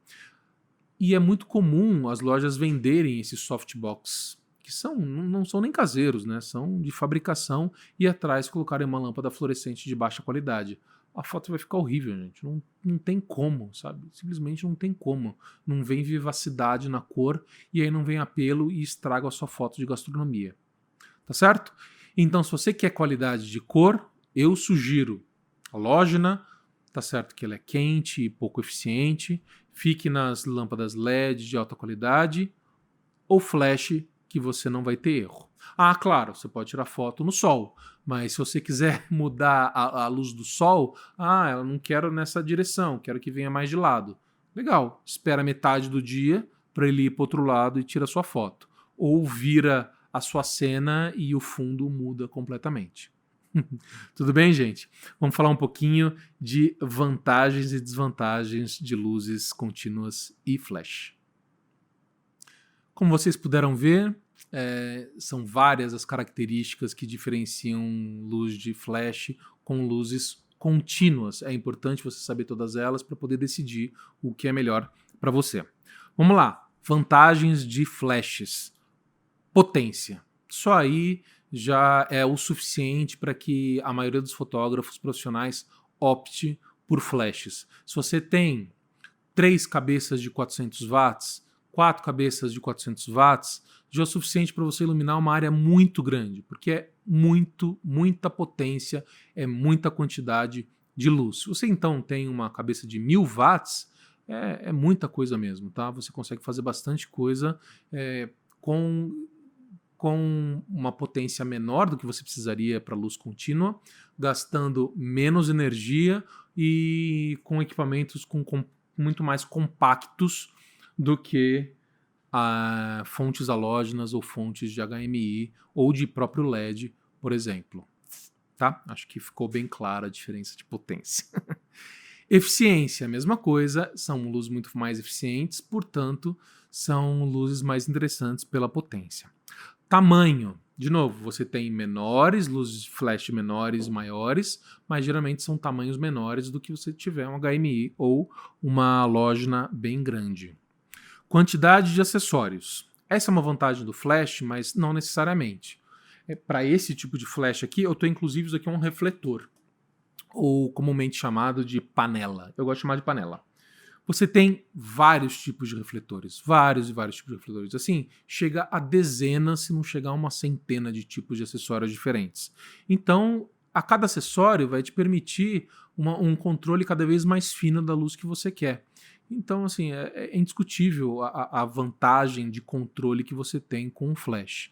E é muito comum as lojas venderem esses softbox, que não são nem caseiros, né? São de fabricação e atrás colocarem uma lâmpada fluorescente de baixa qualidade. A foto vai ficar horrível, gente. Não tem como, sabe? Simplesmente não tem como. Não vem vivacidade na cor e aí não vem apelo e estraga a sua foto de gastronomia. Tá certo? Então, se você quer qualidade de cor, eu sugiro a Logina, tá certo que ela é quente e pouco eficiente, fique nas lâmpadas LED de alta qualidade ou flash, que você não vai ter erro. Ah, claro, você pode tirar foto no sol, mas se você quiser mudar a luz do sol, eu não quero nessa direção, quero que venha mais de lado. Legal, espera metade do dia para ele ir para outro lado e tira a sua foto. Ou vira a sua cena e o fundo muda completamente. Tudo bem, gente? Vamos falar um pouquinho de vantagens e desvantagens de luzes contínuas e flash. Como vocês puderam ver, são várias as características que diferenciam luz de flash com luzes contínuas. É importante você saber todas elas para poder decidir o que é melhor para você. Vamos lá. Vantagens de flashes. Potência. Só aí já é o suficiente para que a maioria dos fotógrafos profissionais opte por flashes. Se você tem 3 cabeças de 400 watts, 4 cabeças de 400 watts, já é o suficiente para você iluminar uma área muito grande, porque é muita potência, é muita quantidade de luz. Se você então tem uma cabeça de 1000 watts, é muita coisa mesmo, tá? Você consegue fazer bastante coisa com uma potência menor do que você precisaria para luz contínua, gastando menos energia e com equipamentos muito mais compactos do que fontes halógenas ou fontes de HMI ou de próprio LED, por exemplo. Tá? Acho que ficou bem clara a diferença de potência. Eficiência, a mesma coisa, são luzes muito mais eficientes, portanto, são luzes mais interessantes pela potência. Tamanho, de novo, você tem menores, luzes de flash menores, maiores, mas geralmente são tamanhos menores do que você tiver um HMI ou uma halógena bem grande. Quantidade de acessórios. Essa é uma vantagem do flash, mas não necessariamente. Para esse tipo de flash aqui, eu estou inclusive isso aqui é um refletor, ou comumente chamado de panela. Eu gosto de chamar de panela. Você tem vários tipos de refletores, vários tipos de refletores. Assim, chega a dezenas, se não chegar a uma centena de tipos de acessórios diferentes. Então, a cada acessório vai te permitir um controle cada vez mais fino da luz que você quer. Então, assim, é indiscutível a vantagem de controle que você tem com o flash.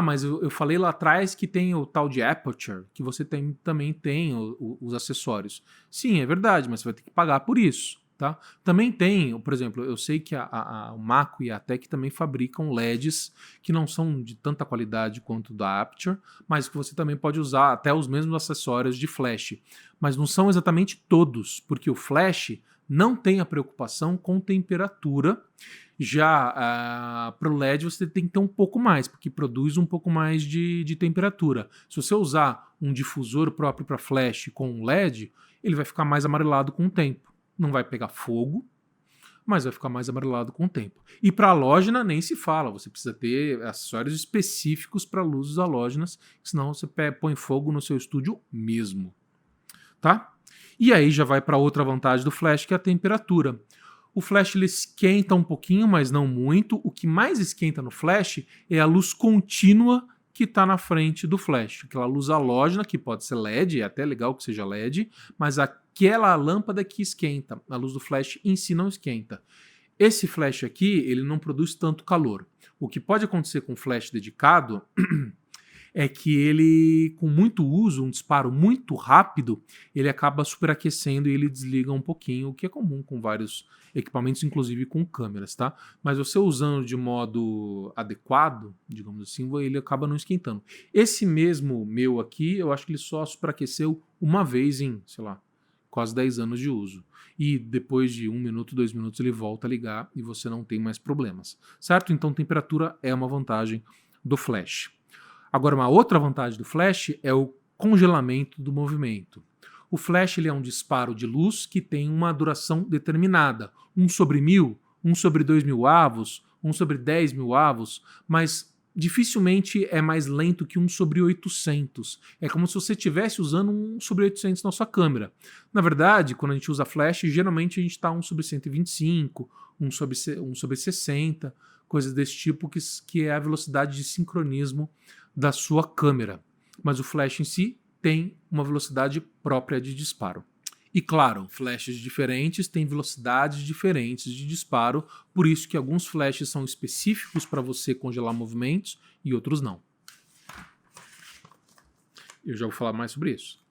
Mas eu falei lá atrás que tem o tal de aperture, que você também tem os acessórios. Sim, é verdade, mas você vai ter que pagar por isso. Tá? Também tem, por exemplo, eu sei que o Mako e a Tech também fabricam LEDs que não são de tanta qualidade quanto da Aperture, mas que você também pode usar até os mesmos acessórios de flash. Mas não são exatamente todos, porque o flash não tem a preocupação com temperatura. Já para o LED você tem que ter um pouco mais, porque produz um pouco mais de temperatura. Se você usar um difusor próprio para flash com um LED, ele vai ficar mais amarelado com o tempo. Não vai pegar fogo, mas vai ficar mais amarelado com o tempo. E para halógena nem se fala, você precisa ter acessórios específicos para luzes halógenas, senão você põe fogo no seu estúdio mesmo. Tá? E aí já vai para outra vantagem do flash, que é a temperatura. O flash ele esquenta um pouquinho, mas não muito. O que mais esquenta no flash é a luz contínua que está na frente do flash. Aquela luz halógena, que pode ser LED, é até legal que seja LED, mas aquela lâmpada que esquenta. A luz do flash em si não esquenta. Esse flash aqui, ele não produz tanto calor. O que pode acontecer com o flash dedicado é que ele, com muito uso, um disparo muito rápido, ele acaba superaquecendo e ele desliga um pouquinho, o que é comum com vários equipamentos, inclusive com câmeras, tá? Mas você usando de modo adequado, digamos assim, ele acaba não esquentando. Esse mesmo meu aqui, eu acho que ele só superaqueceu uma vez em, sei lá, quase 10 anos de uso. E depois de 1 minuto, 2 minutos, ele volta a ligar e você não tem mais problemas, certo? Então, temperatura é uma vantagem do flash. Agora, uma outra vantagem do flash é o congelamento do movimento. O flash ele é um disparo de luz que tem uma duração determinada. 1/1000, 1/2000 avos, 1/10.000 avos, mas dificilmente é mais lento que 1/800. É como se você estivesse usando 1/800 na sua câmera. Na verdade, quando a gente usa flash, geralmente a gente está 1/125, 1/60, coisas desse tipo, que é a velocidade de sincronismo da sua câmera. Mas o flash em si tem uma velocidade própria de disparo. E claro, flashes diferentes têm velocidades diferentes de disparo, por isso que alguns flashes são específicos para você congelar movimentos e outros não. Eu já vou falar mais sobre isso.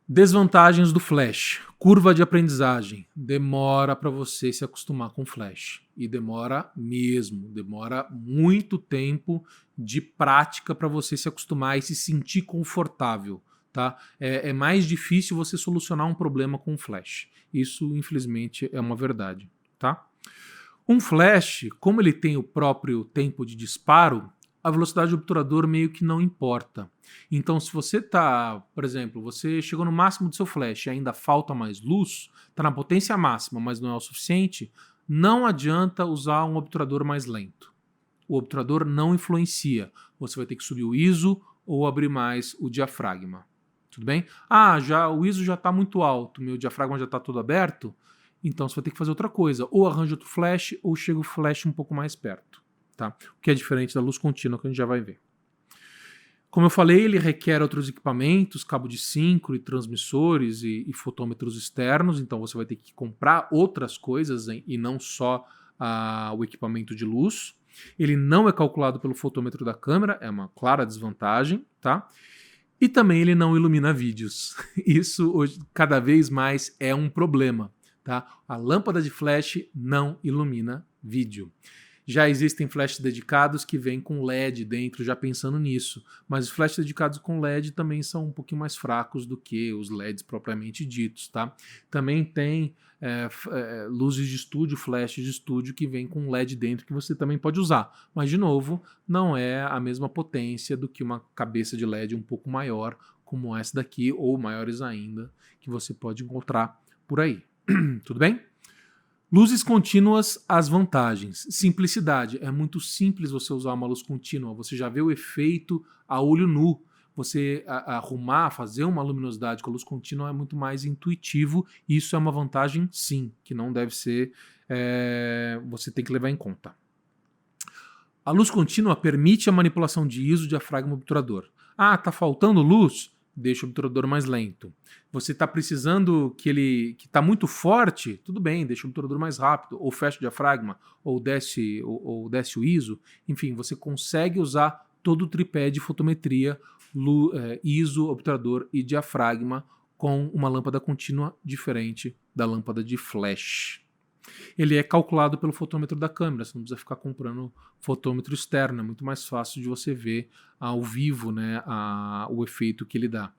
Desvantagens do flash. Curva de aprendizagem. Demora para você se acostumar com flash. E demora mesmo. Demora muito tempo de prática para você se acostumar e se sentir confortável. Tá? É mais difícil você solucionar um problema com flash. Isso, infelizmente, é uma verdade. Tá? Um flash, como ele tem o próprio tempo de disparo, a velocidade do obturador meio que não importa. Então, se você está, por exemplo, você chegou no máximo do seu flash e ainda falta mais luz, está na potência máxima, mas não é o suficiente, não adianta usar um obturador mais lento. O obturador não influencia. Você vai ter que subir o ISO ou abrir mais o diafragma. Tudo bem? O ISO já está muito alto, meu diafragma já está todo aberto, então você vai ter que fazer outra coisa. Ou arranja outro flash, ou chega o flash um pouco mais perto. Tá? O que é diferente da luz contínua, que a gente já vai ver. Como eu falei, ele requer outros equipamentos, cabo de síncro e transmissores e fotômetros externos, então você vai ter que comprar outras coisas e não só o equipamento de luz. Ele não é calculado pelo fotômetro da câmera, é uma clara desvantagem, tá? E também ele não ilumina vídeos. Isso hoje, cada vez mais é um problema, tá? A lâmpada de flash não ilumina vídeo. Já existem flashes dedicados que vêm com LED dentro, já pensando nisso. Mas os flashes dedicados com LED também são um pouquinho mais fracos do que os LEDs propriamente ditos, tá? Também tem luzes de estúdio, flashes de estúdio que vêm com LED dentro que você também pode usar. Mas, de novo, não é a mesma potência do que uma cabeça de LED um pouco maior, como essa daqui, ou maiores ainda, que você pode encontrar por aí. Tudo bem? Luzes contínuas, as vantagens. Simplicidade. É muito simples você usar uma luz contínua. Você já vê o efeito a olho nu. Você arrumar, fazer uma luminosidade com a luz contínua é muito mais intuitivo. E isso é uma vantagem, sim, que não deve ser... você tem que levar em conta. A luz contínua permite a manipulação de ISO, diafragma e obturador. Tá faltando luz? Deixa o obturador mais lento. Você está precisando que está muito forte? Tudo bem, deixa o obturador mais rápido, ou fecha o diafragma, ou desce o ISO. Enfim, você consegue usar todo o tripé de fotometria, ISO, obturador e diafragma com uma lâmpada contínua diferente da lâmpada de flash. Ele é calculado pelo fotômetro da câmera, você não precisa ficar comprando fotômetro externo, é muito mais fácil de você ver ao vivo, né, o efeito que ele dá.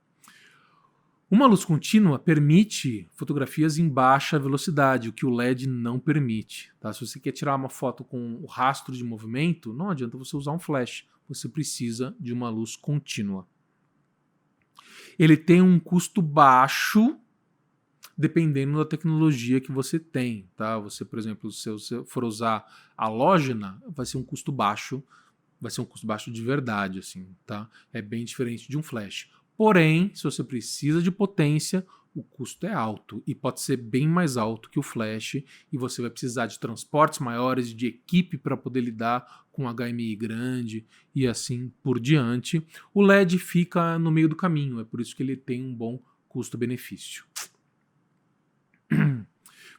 Uma luz contínua permite fotografias em baixa velocidade, o que o LED não permite. Tá? Se você quer tirar uma foto com o rastro de movimento, não adianta você usar um flash, você precisa de uma luz contínua. Ele tem um custo baixo, dependendo da tecnologia que você tem. Tá? Você, por exemplo, se você for usar halógena, vai ser um custo baixo de verdade. Assim, tá? É bem diferente de um flash. Porém, se você precisa de potência, o custo é alto e pode ser bem mais alto que o flash, e você vai precisar de transportes maiores, de equipe para poder lidar com HMI grande e assim por diante. O LED fica no meio do caminho, é por isso que ele tem um bom custo-benefício.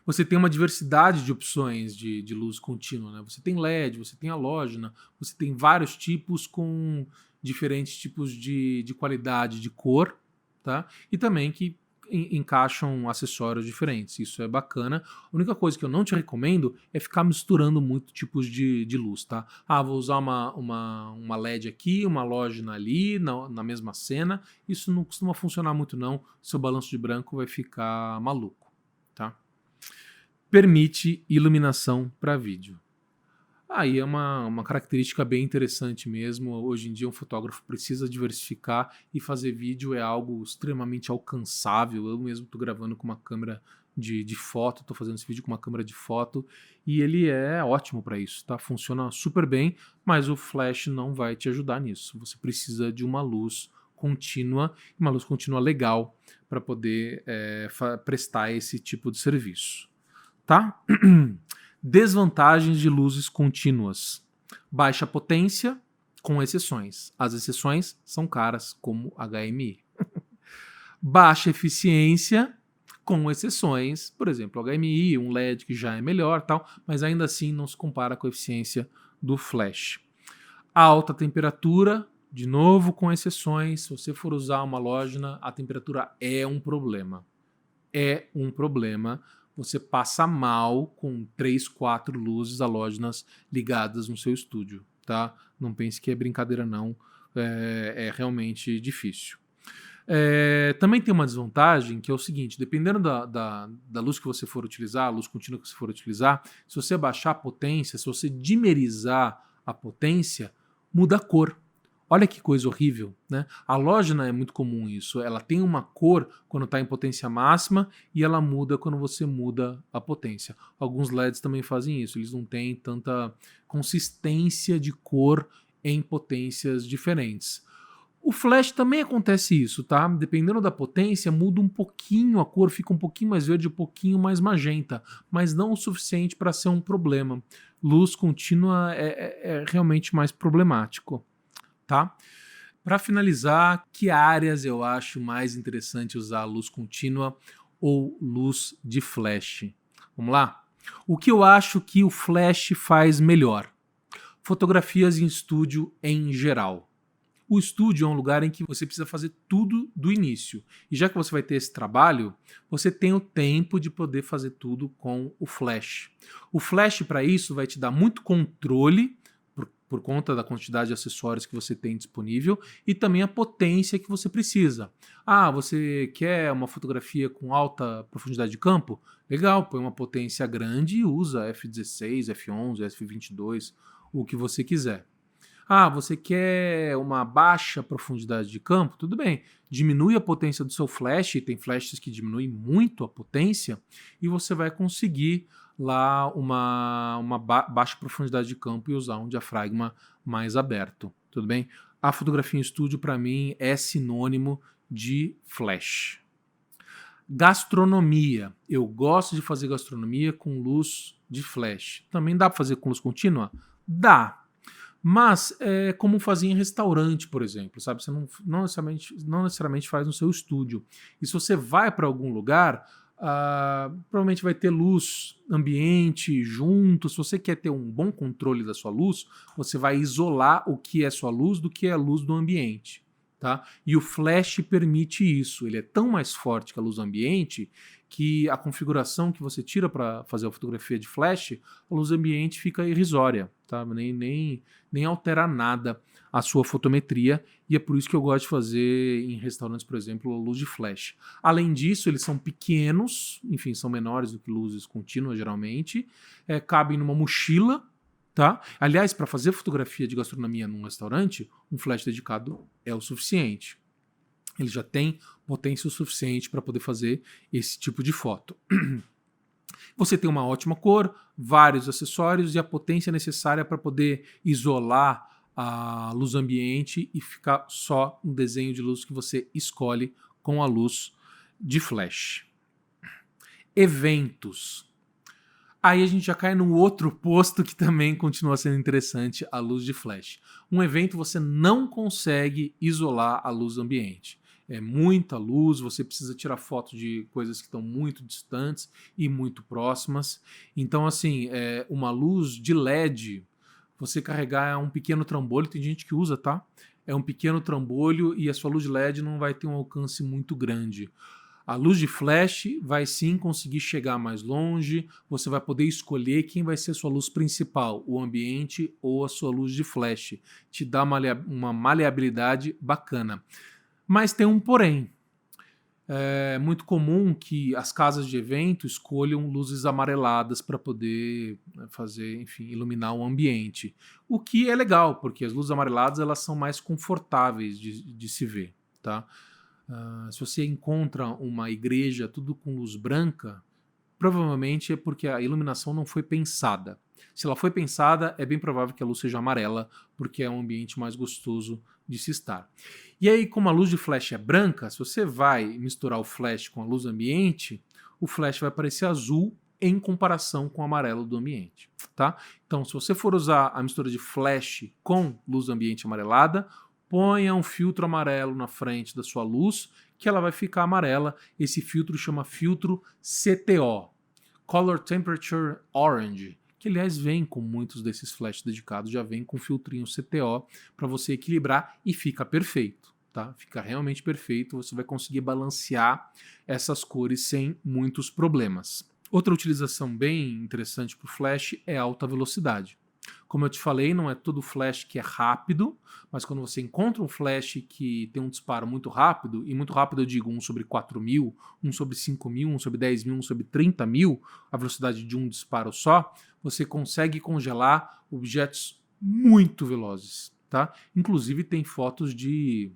Você tem uma diversidade de opções de luz contínua, né? Você tem LED, você tem halógena, você tem vários tipos com diferentes tipos de qualidade de cor, tá? E também que encaixam acessórios diferentes. Isso é bacana. A única coisa que eu não te recomendo é ficar misturando muito tipos de luz, tá? Ah, vou usar uma LED aqui, uma halógena ali, na mesma cena. Isso não costuma funcionar muito, não. Seu balanço de branco vai ficar maluco, tá? Permite iluminação para vídeo. Aí é uma característica bem interessante mesmo. Hoje em dia um fotógrafo precisa diversificar e fazer vídeo é algo extremamente alcançável. Eu mesmo estou gravando com uma câmera de foto, estou fazendo esse vídeo com uma câmera de foto e ele é ótimo para isso, tá? Funciona super bem, mas o flash não vai te ajudar nisso. Você precisa de uma luz contínua legal para poder prestar esse tipo de serviço, tá? Desvantagens de luzes contínuas. Baixa potência, com exceções. As exceções são caras, como HMI. Baixa eficiência, com exceções. Por exemplo, HMI, um LED que já é melhor, tal, mas ainda assim não se compara com a eficiência do flash. Alta temperatura, de novo com exceções. Se você for usar uma halógena, a temperatura é um problema. É um problema. Você passa mal com 3, 4 luzes halógenas ligadas no seu estúdio, tá? Não pense que é brincadeira não, é realmente difícil. Também tem uma desvantagem que é o seguinte, dependendo da luz que você for utilizar, a luz contínua que você for utilizar, se você baixar a potência, se você dimerizar a potência, muda a cor. Olha que coisa horrível, né? A halógena é muito comum isso. Ela tem uma cor quando está em potência máxima e ela muda quando você muda a potência. Alguns LEDs também fazem isso. Eles não têm tanta consistência de cor em potências diferentes. O flash também acontece isso, tá? Dependendo da potência, muda um pouquinho a cor, fica um pouquinho mais verde, um pouquinho mais magenta, mas não o suficiente para ser um problema. Luz contínua é realmente mais problemático. Tá? Para finalizar, que áreas eu acho mais interessante usar luz contínua ou luz de flash? Vamos lá? O que eu acho que o flash faz melhor? Fotografias em estúdio em geral. O estúdio é um lugar em que você precisa fazer tudo do início. E já que você vai ter esse trabalho, você tem o tempo de poder fazer tudo com o flash. O flash, para isso, vai te dar muito controle por conta da quantidade de acessórios que você tem disponível e também a potência que você precisa. Ah, você quer uma fotografia com alta profundidade de campo? Legal, põe uma potência grande e usa F16, F11, F22, o que você quiser. Ah, você quer uma baixa profundidade de campo? Tudo bem, diminui a potência do seu flash, tem flashes que diminuem muito a potência, e você vai conseguir lá uma baixa profundidade de campo e usar um diafragma mais aberto, tudo bem? A fotografia em estúdio, para mim, é sinônimo de flash. Gastronomia. Eu gosto de fazer gastronomia com luz de flash. Também dá para fazer com luz contínua? Dá. Mas é como fazer em restaurante, por exemplo, sabe? Você não necessariamente faz no seu estúdio. E se você vai para algum lugar, provavelmente vai ter luz ambiente junto. Se você quer ter um bom controle da sua luz, você vai isolar o que é sua luz do que é a luz do ambiente, tá? E o flash permite isso. Ele é tão mais forte que a luz ambiente que a configuração que você tira para fazer a fotografia de flash, a luz ambiente fica irrisória, tá? Nem altera nada a sua fotometria, e é por isso que eu gosto de fazer em restaurantes, por exemplo, a luz de flash. Além disso, eles são pequenos, enfim, são menores do que luzes contínuas, geralmente, cabem numa mochila, tá? Aliás, para fazer fotografia de gastronomia num restaurante, um flash dedicado é o suficiente. Ele já tem potência o suficiente para poder fazer esse tipo de foto. Você tem uma ótima cor, vários acessórios e a potência necessária para poder isolar a luz ambiente e ficar só um desenho de luz que você escolhe com a luz de flash. Eventos. Aí a gente já cai no outro posto que também continua sendo interessante, a luz de flash. Um evento você não consegue isolar a luz ambiente. É muita luz, você precisa tirar foto de coisas que estão muito distantes e muito próximas. Então, assim, uma luz de LED, você carregar um pequeno trambolho, tem gente que usa, tá? É um pequeno trambolho e a sua luz de LED não vai ter um alcance muito grande. A luz de flash vai sim conseguir chegar mais longe, você vai poder escolher quem vai ser a sua luz principal, o ambiente ou a sua luz de flash. Te dá uma maleabilidade bacana. Mas tem um porém. É muito comum que as casas de evento escolham luzes amareladas para poder fazer, enfim, iluminar o ambiente. O que é legal, porque as luzes amareladas elas são mais confortáveis de se ver, tá? Se você encontra uma igreja tudo com luz branca, provavelmente é porque a iluminação não foi pensada. Se ela foi pensada, é bem provável que a luz seja amarela, porque é um ambiente mais gostoso de se estar. E aí, como a luz de flash é branca, se você vai misturar o flash com a luz ambiente, o flash vai parecer azul em comparação com o amarelo do ambiente, tá? Então, se você for usar a mistura de flash com luz ambiente amarelada, ponha um filtro amarelo na frente da sua luz, que ela vai ficar amarela. Esse filtro chama filtro CTO, Color Temperature Orange, que aliás vem com muitos desses flashes dedicados, já vem com filtrinho CTO para você equilibrar e fica perfeito, tá? Fica realmente perfeito, você vai conseguir balancear essas cores sem muitos problemas. Outra utilização bem interessante para o flash é a alta velocidade. Como eu te falei, não é todo flash que é rápido, mas quando você encontra um flash que tem um disparo muito rápido, e muito rápido eu digo 1 sobre 4.000, 1 sobre 5.000, 1 sobre 10.000, 1 sobre 30.000, a velocidade de um disparo só, você consegue congelar objetos muito velozes, tá? Inclusive tem fotos de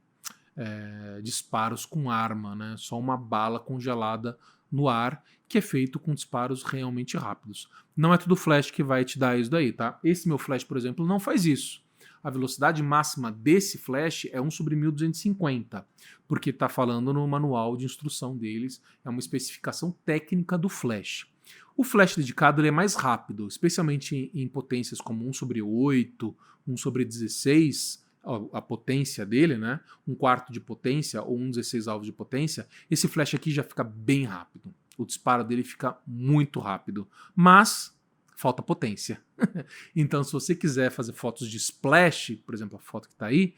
disparos com arma, né? Só uma bala congelada no ar, que é feito com disparos realmente rápidos. Não é tudo flash que vai te dar isso daí, tá? Esse meu flash, por exemplo, não faz isso. A velocidade máxima desse flash é 1 sobre 1250, porque está falando no manual de instrução deles, é uma especificação técnica do flash. O flash dedicado ele é mais rápido, especialmente em potências como 1 sobre 8, 1 sobre 16, a potência dele, né? 1/4 de potência ou 1/16 avos de potência, esse flash aqui já fica bem rápido. O disparo dele fica muito rápido, mas falta potência. Então, se você quiser fazer fotos de splash, por exemplo, a foto que está aí,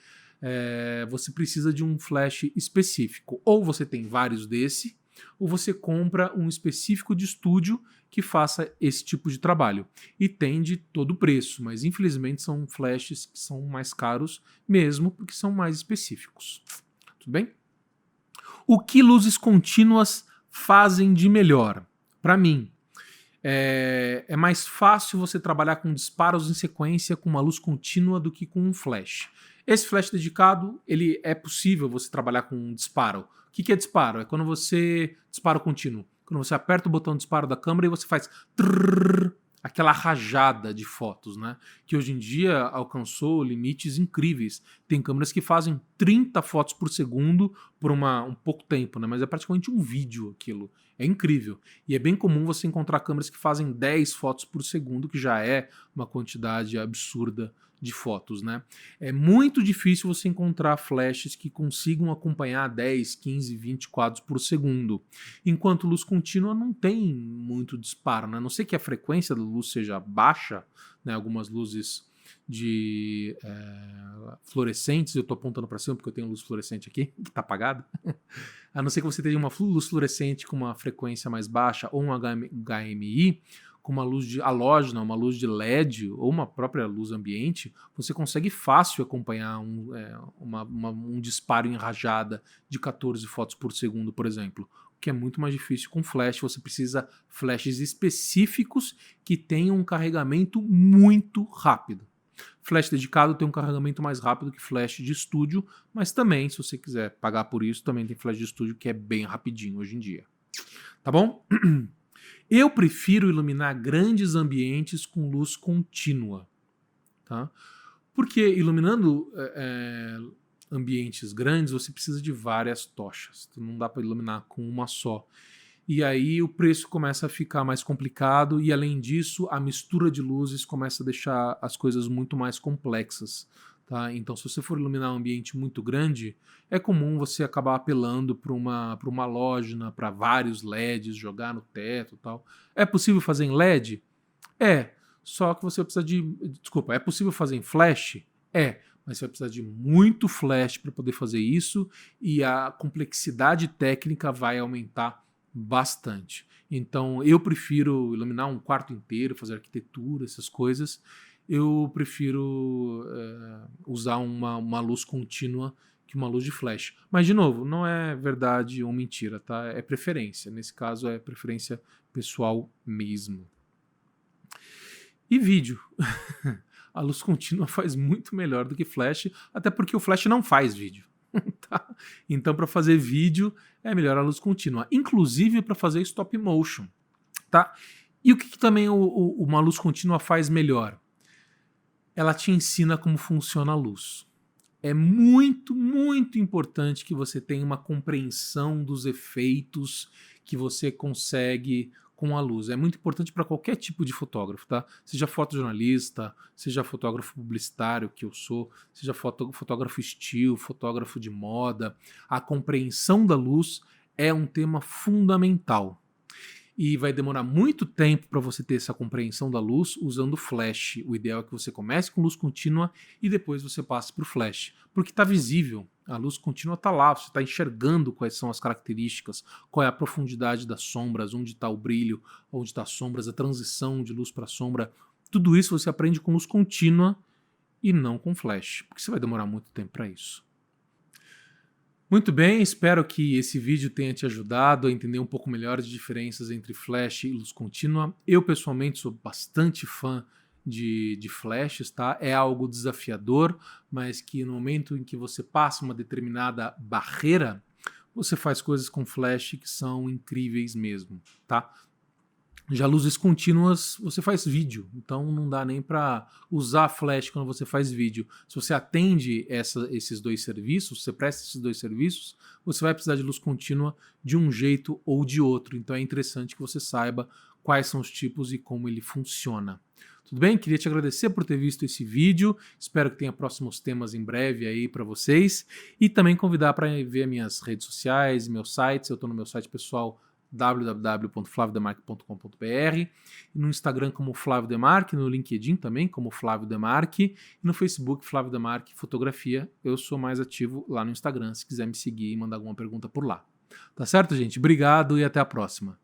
você precisa de um flash específico. Ou você tem vários desse, ou você compra um específico de estúdio que faça esse tipo de trabalho. E tem de todo preço, mas infelizmente são flashes que são mais caros mesmo, porque são mais específicos. Tudo bem? O que luzes contínuas fazem de melhor? Para mim, é mais fácil você trabalhar com disparos em sequência com uma luz contínua do que com um flash. Esse flash dedicado, ele é possível você trabalhar com um disparo. O que é disparo? É quando você... Disparo contínuo. Quando você aperta o botão de disparo da câmera e você faz... Trrr, aquela rajada de fotos, né? Que hoje em dia alcançou limites incríveis. Tem câmeras que fazem 30 fotos por segundo por um pouco tempo, né? Mas é praticamente um vídeo aquilo. É incrível. E é bem comum você encontrar câmeras que fazem 10 fotos por segundo, que já é uma quantidade absurda de fotos, né? É muito difícil você encontrar flashes que consigam acompanhar 10, 15, 20 quadros por segundo. Enquanto luz contínua não tem muito disparo, né? A não ser que a frequência da luz seja baixa, né? Algumas luzes fluorescentes. Eu estou apontando para cima porque eu tenho luz fluorescente aqui, que está apagada. A não ser que você tenha uma luz fluorescente com uma frequência mais baixa ou um HMI, com uma luz halógena, uma luz de LED ou uma própria luz ambiente, você consegue fácil acompanhar um disparo em rajada de 14 fotos por segundo, por exemplo, o que é muito mais difícil com flash. Você precisa flashes específicos que tenham um carregamento muito rápido. Flash dedicado tem um carregamento mais rápido que flash de estúdio, mas também, se você quiser pagar por isso, também tem flash de estúdio que é bem rapidinho hoje em dia. Tá bom? Eu prefiro iluminar grandes ambientes com luz contínua, tá? Porque iluminando ambientes grandes, você precisa de várias tochas. Então não dá para iluminar com uma só. E aí o preço começa a ficar mais complicado e, além disso, a mistura de luzes começa a deixar as coisas muito mais complexas. Tá? Então, se você for iluminar um ambiente muito grande, é comum você acabar apelando para uma halógena, para vários LEDs, jogar no teto e tal. É possível fazer em LED? É, só que você precisa de... Desculpa, é possível fazer em flash? É, mas você vai precisar de muito flash para poder fazer isso e a complexidade técnica vai aumentar bastante. Então, eu prefiro iluminar um quarto inteiro, fazer arquitetura, essas coisas. Eu prefiro usar uma luz contínua que uma luz de flash. Mas, de novo, não é verdade ou mentira, tá? É preferência. Nesse caso, é preferência pessoal mesmo. E vídeo. A luz contínua faz muito melhor do que flash, até porque o flash não faz vídeo. Tá? Então, para fazer vídeo, é melhor a luz contínua. Inclusive para fazer stop motion. Tá? E o que também uma luz contínua faz melhor? Ela te ensina como funciona a luz. É muito, muito importante que você tenha uma compreensão dos efeitos que você consegue com a luz. É muito importante para qualquer tipo de fotógrafo, tá? Seja fotojornalista, seja fotógrafo publicitário, que eu sou, seja fotógrafo estilo, fotógrafo de moda. A compreensão da luz é um tema fundamental. E vai demorar muito tempo para você ter essa compreensão da luz usando flash. O ideal é que você comece com luz contínua e depois você passe para o flash, porque está visível. A luz contínua está lá, você está enxergando quais são as características, qual é a profundidade das sombras, onde está o brilho, onde está as sombras, a transição de luz para sombra. Tudo isso você aprende com luz contínua e não com flash, porque você vai demorar muito tempo para isso. Muito bem, espero que esse vídeo tenha te ajudado a entender um pouco melhor as diferenças entre flash e luz contínua. Eu, pessoalmente, sou bastante fã de flashes, tá? É algo desafiador, mas que no momento em que você passa uma determinada barreira, você faz coisas com flash que são incríveis mesmo, tá? Já luzes contínuas, você faz vídeo, então não dá nem para usar flash quando você faz vídeo. Se você atende esses dois serviços, você presta esses dois serviços, você vai precisar de luz contínua de um jeito ou de outro. Então é interessante que você saiba quais são os tipos e como ele funciona. Tudo bem? Queria te agradecer por ter visto esse vídeo. Espero que tenha próximos temas em breve aí para vocês. E também convidar para ver minhas redes sociais, meus sites. Eu estou no meu site pessoal www.flaviodemarque.com.br, no Instagram como Flávio Demarque, no LinkedIn também como Flávio Demarque, e no Facebook Flávio Demarque Fotografia. Eu sou mais ativo lá no Instagram, se quiser me seguir e mandar alguma pergunta por lá. Tá certo, gente? Obrigado e até a próxima.